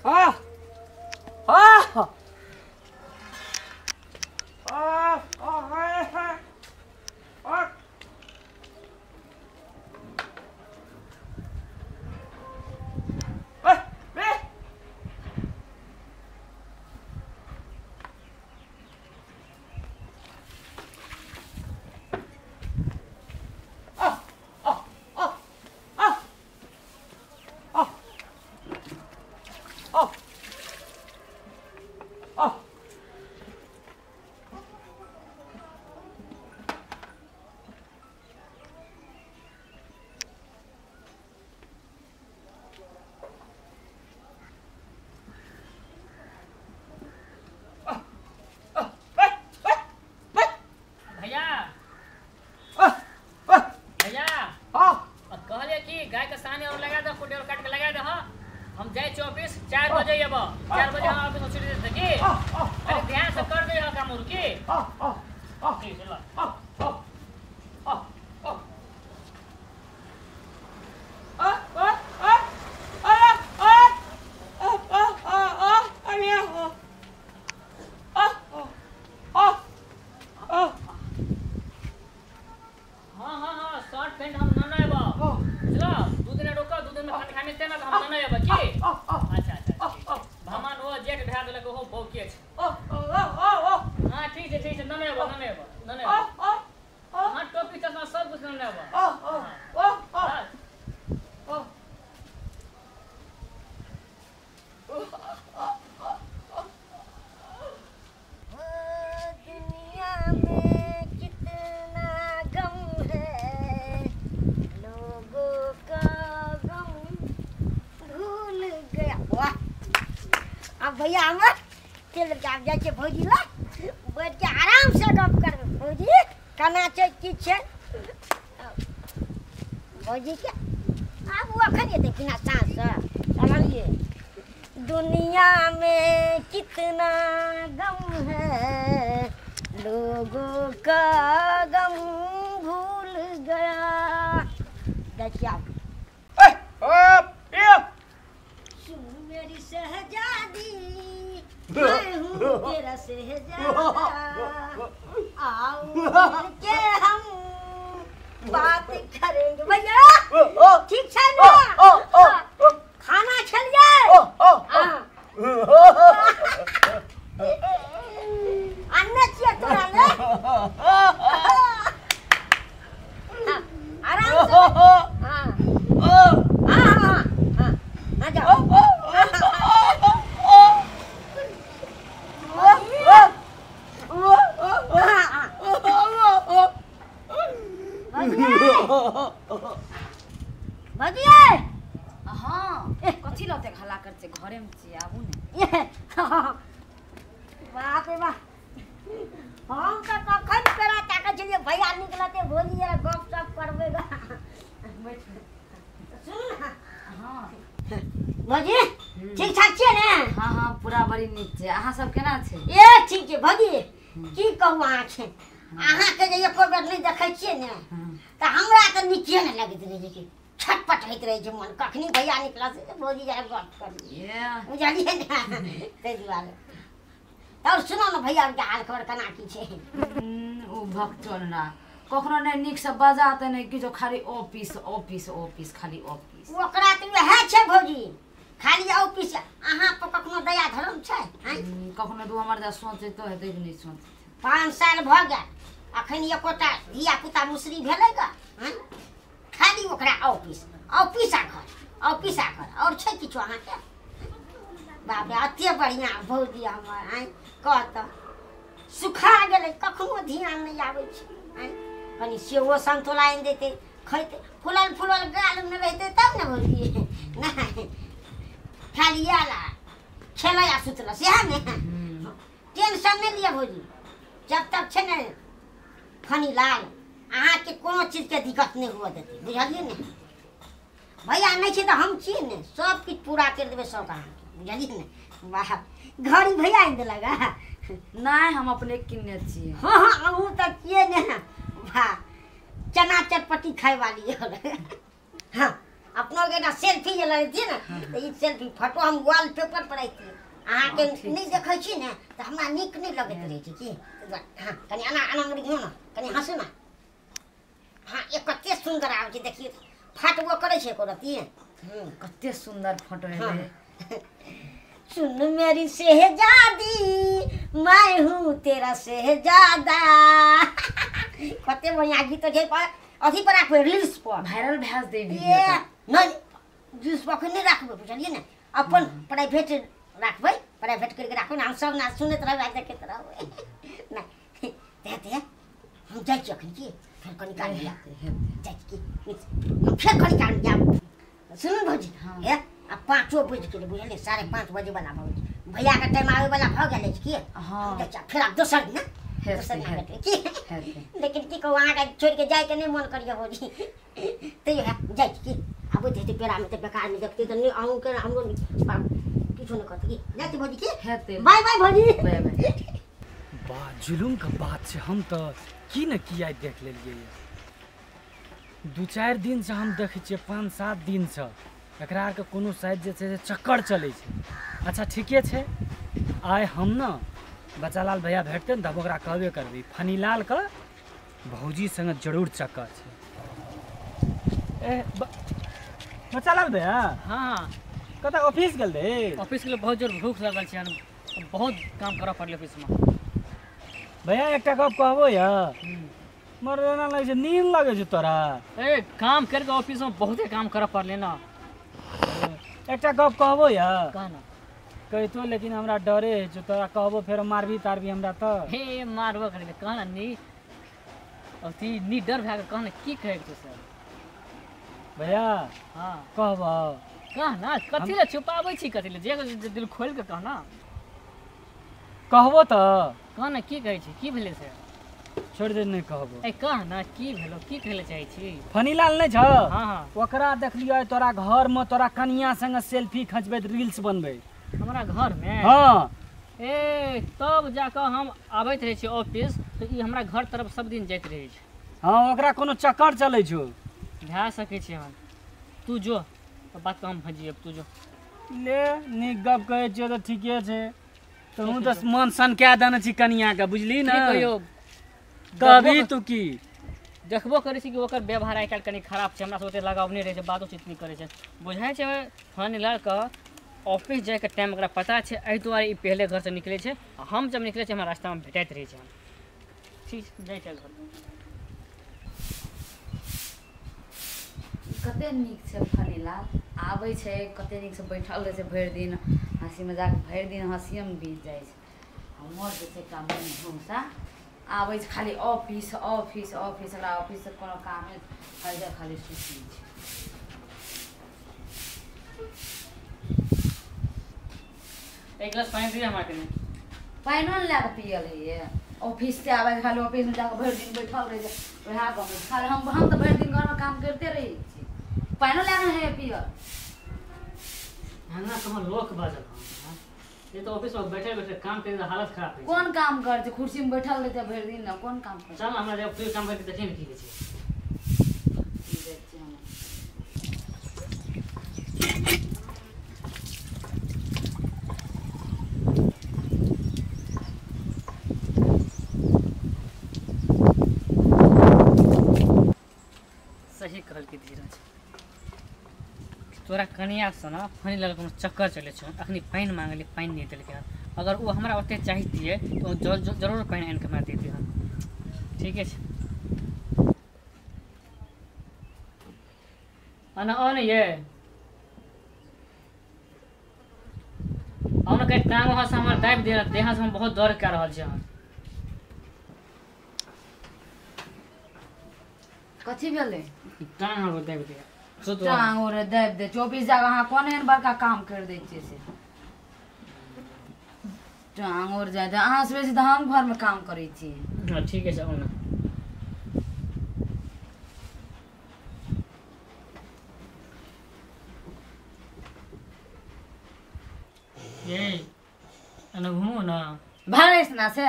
हाँ हाँ हम जाए 24 4 बजे अब 4 बजे हम ऑफिस छुट्टी देते की अरे ध्यान से कर दे काम और की ठीक है भैया हमर चल जाब जाय छै भौजी ला बैठ के आराम से गप करबे भौजी केना छै की छै भौजी के आब वो अखन एते बिना सांस चलिए दुनिया में कितना गम है लोगों का गम भूल गया देखिए सुन मेरी शहजादी मैं हूँ तेरा शहजादा आओ मिलके हम बात करेंगे भैया ठीक है ना खाना चलिए अन्ना चाहिए तोरा ले आराम से हाँ जाओ भजिए हाँ कथी लते हल्ला करते घरे में छी आबू ने बाप रे बा हम त कखन पेरा ताके छलिए भैया निकलते बोलिए गप सप करबेगा सुन ना हाँ भजी ठीक ठाक छिए ने हाँ हाँ पूरा बड़ी नीक छै अहाँ सब केना छै ए ठीक छै भजी की कहू अहाँ छै अहाँ के जे एको बेर नहीं देखै छिए ने त हमरा त नीके न लगैत रहे छै छटपट होइत रहे छै मन कखनी भैया निकला से भौजी जरा गप करिए बुझलिए ने तै दुआरे तब सुनो न भैया के हाल खबर केना की छै ओ भक्तन ना कखनो नै नीक से बजाते नै किछो खाली ऑफिस ऑफिस ऑफिस खाली ऑफिस ओकरा त वहे छै भौजी खाली ऑफिस अहाँ पर कखनो दया धर्म छै कखनो दू हमर दा सोचे तो हेतै कि नै सोचे 5 साल भ गेल अखन एकोटा धिया पुता मुसरी भेलै ग खाली ओकरा ऑफिस ऑफिस आ घर और छै किछो अहाँ के बाप रे अते बढ़िया भौजी हमर हैं कहत सुखा गेलै कखनो ध्यान नहीं आबै छै हैं कनी सेहो संतोला आनि देते खैते फुलल गाल में रहते तब ने भौजी नहीं खाली आला खेला या सुतला से है टेंशन नहीं लिया भौजी जब तक छै ने फनी लाल अहाँ के कोनो चीज के दिक्कत नहीं हुआ देते बुझलिए ने भैया नहीं छै तो हम छी ने सब कुछ पूरा कर देबे सब अहाँ बुझलिए ने वाह घड़ी भैया आनि देलगा नहीं हम अपने किन्ने छी हाँ हाँ वो तो किए ने वाह चना चटपटी खाए वाली हाँ अपनो लोग ना सेल्फी जे लेती ना तो ई सेल्फी फोटो हम वॉलपेपर पर आइती अहाँ के नहीं देखै छी ने तो हमरा नीक नहीं लगैत रहै छै की हां कनी आना मुड़ी घियो ना कनी हंसू ना हां एक कते सुंदर आबै छै देखिए फाटबो करे छै एको रती कते सुंदर फोटो है। सुन मेरी शहजादी मैं हूँ तेरा शहजादा कते बढ़िया गीत छै पर अथी पर राखबै रील्स पर वायरल भेज दे ये वीडियो नहीं रील्स पर नहीं राखबै बुझलिए ने अपन प्राइवेट राखबै प्राइवेट करके राखबै ना हम सब ना सुनैत रहबै देखैत रहबै नहीं देते हम जाइ छी अखन की फिर कनी काल जाइ छी हम फिर कनी काल जाब सुन भौजी ए आ 5 बजे के बुझलिए 5:30 बजे वाला भौजी भैया का टाइम आवे वाला भ गेलै की हां फिर आप दोसर दिन की लेकिन की कहू अहाँ छोड़ के जाए के नहीं मन करिए भौजी तैयो है जाइ की आबे थे पेड़ा में तो बेकार में देखते तो नहीं आऊं के हमरो किछो न कहते की जाते भौजी की हेते बाय बाय भौजी बाय बाय। बा जुलूम का बात छै हम तो की न किया देख लेलिए 2-4 दिन से हम देखे छियै 5-7 दिन से एकरा आर के कोनो शायद जे छै से चक्कर चलै छै। अच्छा ठीके छै आइ हम न बच्चालाल भैया भेटते न तब ओकरा कहबे करबै फनीलाल के भौजी संग जरूर चक्कर छै। ए बच्चालाल भैया हाँ कतऽ ऑफिस गेल रहे? ऑफिस के लिए बहुत जोर भूख लगल छै बहुत काम करऽ पड़लै ऑफिस में। भैया एकटा गप कहबो या मर एना लगे छै नींद लगे छै तोरा। ए काम करके ऑफिस में बहुते काम करऽ पड़लै ना। एकटा गप कहबो या कह ना कहितो लेकिन हमरा डरे छै तोरा कहबो फेर मारबी तारबी हमरा तो। हे मारबो करे कह ना नी अथी नी डर भए के कह ना की कहे छै सर भैया हाँ कहबो कह ना कथी ले छुपाबै छी कथी ले जे दिल खोल के कह ना कहबो तो कह ना की कहै छी की भेलै से छोड़ दे नहीं कहबो। ए कह ना की भेलो की कहले चाहै छी। फनीलाल नहीं छ हाँ हाँ ओकरा देखलियो तोरा घर में तोरा कनिया संग सेल्फी खचबैत रील्स बनबै हमारा घर में। हाँ ए तब जाकर हम आबैत रहे छी ऑफिस तो ई हमरा घर तरफ सब दिन जाइत रहे छै। हाँ ओकरा कोनो चक्कर चलै छौ भए सकै छै हम तू जो तो बात कम भजिए तू जो ले नीक गप कहै छियो तो ठीके छै तू तो मन सन कए देने छी कनिया के बुझली ना कहियो कभी तू की देखबो करै छी कि ओकर व्यवहार आइ काल्हि कनी खराब छै हमरा से ओते लगाव नहि रहै छै बातोचीत नहि करै छै बुझाइ छै फनीलाल के ऑफिस जाए के टाइम ओकरा पता छै एहि दुआरे ई पहले घर से निकलै छै हम जब निकलै छै हमरा रास्ता में भेटैत रहै छै। ठीक जाइ छै घर कते नीक छै फनीलाल आबै छै कते नीक से बैठल रहै छै भरि दिन हँसी मजाक भरि दिन हँसिएमे बीत जाइ छै हमर जे छै काम घुमसा आबै छै खाली ऑफिस ऑफिस ऑफिस हमरा ऑफिस से कोनो काम है खाली सुती छै। एक गिलास पानी दिए हमरा के पानिओ ने लए कऽ पियल है ऑफिस से आबै खाली ऑफिस में जाकर भरि दिन बैठल रहे छै वएह काम खाली हम तो भरि दिन घर में काम करते रही छी पानिओ लए कऽ है पियल हमरा कहाँ लोक बाजल ये तो ऑफिस में बैठे बैठे काम करे हालत खराब है। कौन काम कर छै कुर्सी में बैठल रहते भरि दिन ना कौन काम कर चल हमरा जब फिर काम करके देखिए ना की छै। सही कहल के धीरज तोरा कनिया से ना फनीलाल कोनो चक्कर चले छै अखनी पानि मांगली पानि नहीं देलकै अगर वो हमरा ओते चाहिए तो जरूर पानि आनि के हमरा देती हन ठीके छै। अना ऑन ये हम कहीं टांग वहाँ से हमर दाबि दे देहा से हम बहुत दर्द कर रहल छी हम कथी भेलै टांग हमर दाबि दे टांग ओरे दाबि दे 24 जगह अहाँ कोन एहन बड़का काम कर दै छियै से टांग ओर जाए अहाँ से बेसी तऽ हम घर में काम करै छियै। हाँ ठीक है चलो ना ये अना घूमो ना भागै से ना से